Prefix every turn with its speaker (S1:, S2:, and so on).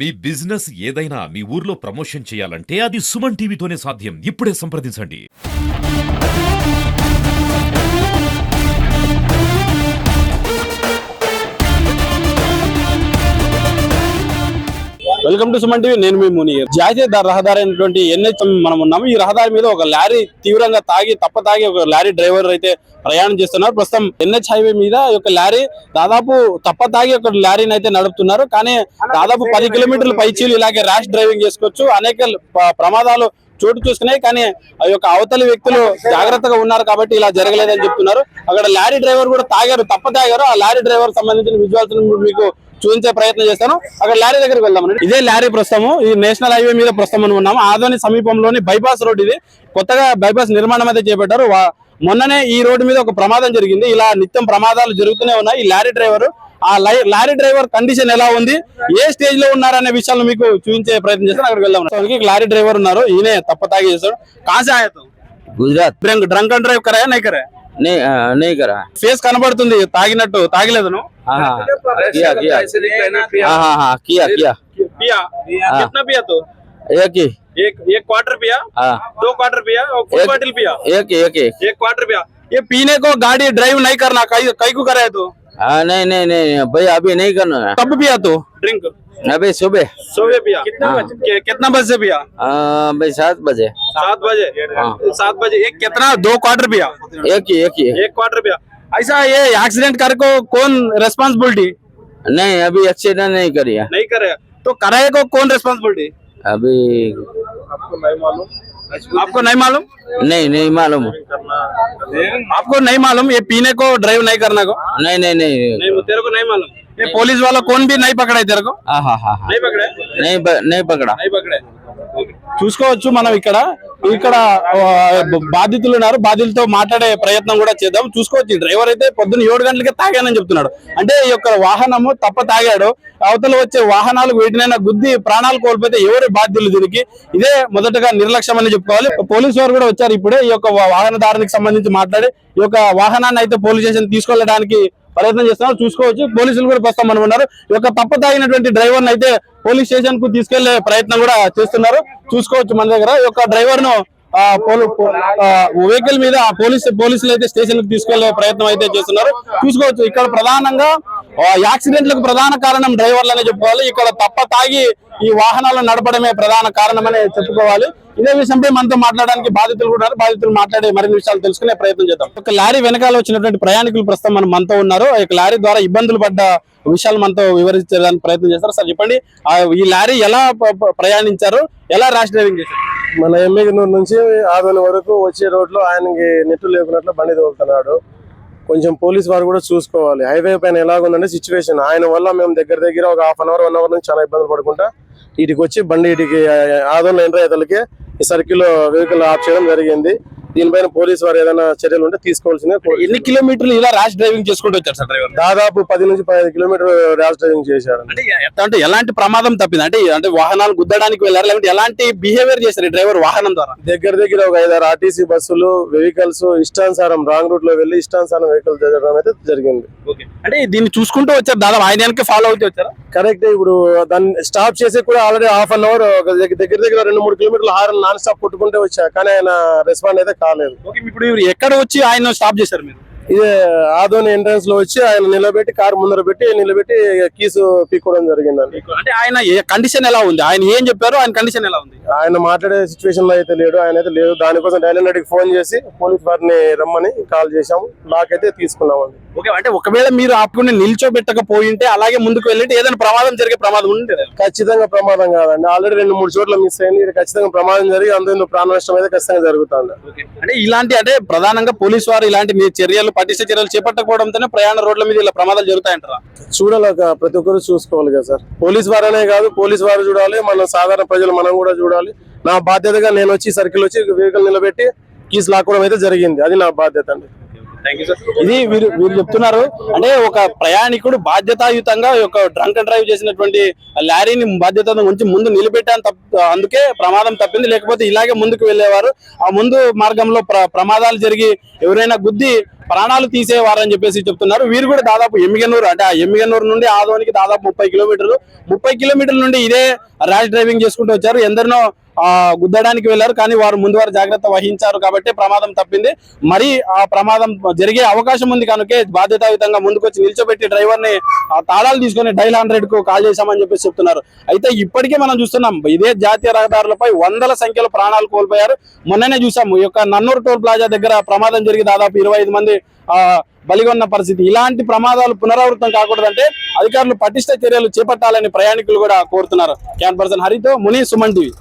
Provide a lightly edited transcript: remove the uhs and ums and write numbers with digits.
S1: మీ business ఏదైనా మీ ఊర్లో promotion చేయాలంటే అది సుమన్ టీవీతోనే సాధ్యం. ఇప్పుడే సంప్రదించండి.
S2: Welcome to Suman TV. నేను మీ మునీర్. జాతీయ రహదారి అయినటువంటి ఎన్హెచ్ మనం ఉన్నాము. ఈ రహదారి మీద ఒక లారీ తీవ్రంగా తాగి ఒక లారీ డ్రైవర్ అయితే ప్రయాణం చేస్తున్నారు. ప్రస్తుతం ఎన్హెచ్ హైవే మీద ఒక లారీ దాదాపు తాగి ఒక లారీని అయితే నడుపుతున్నారు. కానీ దాదాపు 10 కిలోమీటర్ల పైచీలు ఇలాగే ర్యాష్ డ్రైవింగ్ చేసుకోవచ్చు. అనేక ప్రమాదాలు చోటు చూసుకున్నాయి. కానీ ఆ యొక్క అవతలి వ్యక్తులు జాగ్రత్తగా ఉన్నారు కాబట్టి ఇలా జరగలేదని చెప్తున్నారు. అక్కడ లారీ డ్రైవర్ కూడా తాగారు. ఆ లారీ డ్రైవర్ సంబంధించిన విజువల్స్ మీకు చూపించే ప్రయత్నం చేస్తాను. అక్కడ లారీ దగ్గరికి వెళ్దామని. ఇదే లారీ ప్రస్తుతము ఈ నేషనల్ హైవే మీద ప్రస్తుతం ఉన్నాము. ఆదోని సమీపంలోని బైపాస్ రోడ్ ఇది. కొత్తగా బైపాస్ నిర్మాణం అయితే చేపట్టారు. మొన్ననే ఈ రోడ్డు మీద ఒక ప్రమాదం జరిగింది. ఇలా నిత్యం ప్రమాదాలు జరుగుతూనే ఉన్నాయి. ఈ లారీ డ్రైవర్ కండిషన్ ఎలా ఉంది, ఏ స్టేజ్ లో ఉన్నారనే విషయాలు మీకు చూపించే ప్రయత్నం చేస్తాను. అక్కడికి వెళ్దాం. లారీ డ్రైవర్ ఉన్నారు. ఈయనే తాగి చేస్తాడు. కాసే
S3: గుజరాత్
S2: డ్రంక్ అండ్ డ్రైవ్ కరా నై కరా?
S3: नहीं करा।
S2: ఫేస్ కనబడుతుంది తాగినట్టు. తాగలేదు నువ్వు?
S3: किया किया
S2: पिया कितना पिया तो?
S3: एक ही
S2: एक क्वार्टर पिया, 2 क्वार्टर पिया और फुल बॉटल पिया? एक क्वार्टर पिया. ये पीने को गाड़ी ड्राइव नहीं करना. कई को कराया तो?
S3: नहीं भाई अभी नहीं करना है।
S2: कब पिया तो ड्रिंक?
S3: अभी सुबह
S2: पिया. कितना बजे से पिया?
S3: भाई 7 बजे।
S2: 7 बजे. 7 बजे. एक कितना? 2 क्वार्टर पिया?
S3: एक ही
S2: एक क्वार्टर पिया. ऐसा ये एक्सीडेंट कर को कौन रेस्पॉन्सिबिलिटी?
S3: नहीं अभी एक्सीडेंट नहीं करिए।
S2: नहीं करे तो कराए को कौन रेस्पॉन्सिबिलिटी?
S3: अभी
S2: आपको नहीं मालूम?
S3: नहीं मालूम।
S2: आपको नहीं मालूम ये पीने को ड्राइव नहीं करने को?
S3: नहीं
S2: तेरे को नहीं मालूम. ये पुलिस वाला कौन भी नहीं पकड़ा तेरे को? नहीं पकड़े?
S3: नहीं पकड़ा.
S2: చూసుకోవచ్చు మనం ఇక్కడ బాధితులు ఉన్నారు. బాధితులతో మాట్లాడే ప్రయత్నం కూడా చేద్దాం. చూసుకోవచ్చు డ్రైవర్ అయితే పొద్దున్న 7 గంటలకే తాగానని చెప్తున్నాడు. అంటే ఈ యొక్క వాహనము తాగాడు. అవతల వచ్చే వాహనాలు వీటినైనా గుద్ది ప్రాణాలు కోల్పోతే ఎవరు బాధ్యులు దీనికి? ఇదే మొదటగా నిర్లక్ష్యం అని చెప్పుకోవాలి. పోలీసు వారు కూడా వచ్చారు ఇప్పుడే. ఈ యొక్క వాహనదారునికి సంబంధించి మాట్లాడి ఈ యొక్క వాహనాన్ని అయితే పోలీస్ స్టేషన్ తీసుకెళ్లడానికి ప్రయత్నం చేస్తున్నారు. చూసుకోవచ్చు పోలీసులు కూడా ప్రస్తుతం మనం ఉన్నారు. ఈ యొక్క తాగినటువంటి డ్రైవర్ అయితే పోలీస్ స్టేషన్ కు తీసుకెళ్లే ప్రయత్నం కూడా చేస్తున్నారు. చూసుకోవచ్చు మన దగ్గర ఈ యొక్క డ్రైవర్ ను వెహికల్ మీద పోలీసులు అయితే స్టేషన్ కు తీసుకెళ్లే ప్రయత్నం అయితే చేస్తున్నారు. చూసుకోవచ్చు ఇక్కడ ప్రధానంగా యాక్సిడెంట్లకు ప్రధాన కారణం డ్రైవర్లనే చెప్పుకోవాలి. ఇక్కడ తాగి ఈ వాహనాలను నడపడమే ప్రధాన కారణమని చెప్పుకోవాలి. ఇదే విషయంపై మనతో మాట్లాడడానికి బాధితులు కూడా బాధితులు మాట్లాడే మరిన్ని విషయాలు తెలుసుకునే ప్రయత్నం చేద్దాం. ఒక లారీ వెనకాల వచ్చినటువంటి ప్రయాణికులు ప్రస్తుతం మనతో ఉన్నారు. ఈ లారీ ద్వారా ఇబ్బందులు పడ్డ విషయాలు మనతో వివరించడానికి ప్రయత్నం చేస్తారు. సార్ చెప్పండి, ఈ లారీ ఎలా ప్రయాణించారు, ఎలా ర్యాష్ డ్రైవింగ్ చేశారు?
S4: మన ఎమ్మిగనూరు నుంచి ఆదోని వరకు వచ్చే రోడ్లో ఆయనకి నెట్టు లేకున్నట్లు బండి తోలుతున్నాడు. కొంచెం పోలీస్ వారు కూడా చూసుకోవాలి. హైవే పైన ఎలాగుందంటే సిచ్యువేషన్, ఆయన వల్ల మేము దగ్గర ఒక 1/2 అవర్ 1 అవర్ నుంచి చాలా ఇబ్బందులు పడుకుంటా ఇటుకి వచ్చి బండి ఇటుకి ఆదోని ఎంటర్ అయ్యేతలకి ఈ సర్కిల్ వెహికల్ ఆఫ్ చేయడం జరిగింది. దీనిపైన పోలీసు వారు ఏదైనా చర్యలు ఉంటే తీసుకోవాల్సిందే.
S2: ఎన్ని కిలోమీటర్లు ఇలా ర్యాష్ డ్రైవింగ్ చేసుకుంటూ వచ్చారు సార్ డ్రైవర్?
S4: దాదాపు 10 నుంచి 15 కిలోమీటర్ ర్యాష్ డ్రైవింగ్ చేశారు.
S2: అంటే ఎలాంటి ప్రమాదం తప్పింది? అంటే వాహనాలు గుద్దడానికి వెళ్ళారు, లేకపోతే ఎలాంటి బిహేవియర్ చేశారు డ్రైవర్ వాహనం ద్వారా?
S4: దగ్గర ఒక 5-6 ఆర్టీసీ బస్సులు వెహికల్స్ ఇష్టానుసారం రాంగ్ రూట్ లో వెళ్లి ఇష్టానుసారం వెహికల్ జరగడం అయితే జరిగింది.
S2: అంటే దీన్ని చూసుకుంటూ వచ్చారు, దాదాపు ఆయన ఫాలో అవుతూ వచ్చారా?
S4: కరెక్ట్. ఇప్పుడు దాన్ని స్టాప్ చేసి కూడా ఆల్రెడీ 1/2 అవర్ దగ్గర 2-3 కిలోమీటర్ల హారన్ నాన్ స్టాప్ కొట్టుకుంటే వచ్చా, కానీ ఆయన రెస్పాండ్ అయితే కాలేదు.
S2: ఇప్పుడు ఎక్కడ వచ్చి ఆయన స్టాప్ చేశారు మీరు?
S4: ఇదే ఆదోని ఎంట్రన్స్ లో వచ్చి ఆయన నిలబెట్టి కారు ముందర నిలబెట్టి కీసు పీక్కోవడం జరిగిందండి.
S2: అంటే ఆయన కండిషన్ ఎలా ఉంది? ఆయన ఏం చెప్పారు? ఆయన కండిషన్ ఎలా ఉంది?
S4: ఆయన మాట్లాడే సిచ్యువేషన్ లో అయితే లేడు. ఆయన అయితే లేదు. దానికోసం డైలెండర్కి ఫోన్ చేసి పోలీస్ వారిని రమ్మని కాల్ చేశాము. లాక్ అయితే తీసుకున్నామండి.
S2: అంటే ఒకవేళ మీరు ఆపుకుని నిల్చోబెట్టకపోయింటే అలాగే ముందుకు వెళ్ళి ఏదైనా ప్రమాదం జరిగే ప్రమాదం ఉంది?
S4: ఖచ్చితంగా ప్రమాదం కాదండి. ఆల్రెడీ 2-3 చోట్ల మిస్ అయింది. ఇది ఖచ్చితంగా ప్రమాదం జరిగి అందులో ప్రాణ నష్టం అయితే ఖచ్చితంగా జరుగుతుంది.
S2: అంటే అంటే ప్రధానంగా పోలీసు వారు ఇలాంటి చర్యలు పటిష్ట చర్యలు చేపట్టకపోవడంతోనే ప్రయాణ రోడ్ల మీద ఇలా ప్రమాదాలు జరుగుతాయంటారా?
S4: చూడాలి, ప్రతి ఒక్కరు చూసుకోవాలి కదా సార్. పోలీస్ వారనే కాదు, పోలీస్ వారు చూడాలి, మన సాధారణ ప్రజలు మనం కూడా చూడాలి. నా బాధ్యతగా నేను వచ్చి సర్కిల్ వచ్చి వెహికల్ నిలబెట్టి కీస్ లాక్కోవడం అయితే జరిగింది. అది నా బాధ్యత అండి.
S2: ఇది వీరు చెప్తున్నారు. అంటే ఒక ప్రయాణికుడు బాధ్యతాయుతంగా ఒక డ్రంక్ అండ్ డ్రైవ్ చేసినటువంటి లారీని బాధ్యత ఉంచి ముందు నిలబెట్టాను, అందుకే ప్రమాదం తప్పింది. లేకపోతే ఇలాగే ముందుకు వెళ్ళేవారు. ఆ ముందు మార్గంలో ప్రమాదాలు జరిగి ఎవరైనా గుద్ది ప్రాణాలు తీసేవారని చెప్పేసి చెప్తున్నారు. వీరు కూడా దాదాపు ఎమ్మిగనూరు అంటే ఆ ఎమ్మిగనూరు నుండి ఆదోనికి దాదాపు 30 కిలోమీటర్లు. 30 కిలోమీటర్ల నుండి ఇదే ర్యాష్ డ్రైవింగ్ చేసుకుంటూ వచ్చారు. ఎందరినో గుద్దడానికి వెళ్లారు, కానీ వారు ముందు వారు జాగ్రత్త వహించారు కాబట్టి ప్రమాదం తప్పింది. మరి ఆ ప్రమాదం జరిగే అవకాశం ఉంది కనుకే బాధ్యతాయుతంగా ముందుకొచ్చి నిల్చోబెట్టి డ్రైవర్ ని తాళాలు తీసుకొని డైల్ 100 కు కాల్ చేశామని చెప్పేసి చెప్తున్నారు. అయితే ఇప్పటికే మనం చూస్తున్నాం ఇదే జాతీయ రహదారులపై వందల సంఖ్యలో ప్రాణాలు కోల్పోయారు. మొన్ననే చూసాము ఈ యొక్క నన్నూరు టోల్ ప్లాజా దగ్గర ప్రమాదం జరిగి దాదాపు 25 మంది బలిగొన్న పరిస్థితి. ఇలాంటి ప్రమాదాలు పునరావృతం కాకూడదంటే అధికారులు పటిష్ట చర్యలు చేపట్టాలని ప్రయాణికులు కూడా కోరుతున్నారు. Can person హరితో Muni, Suman TV.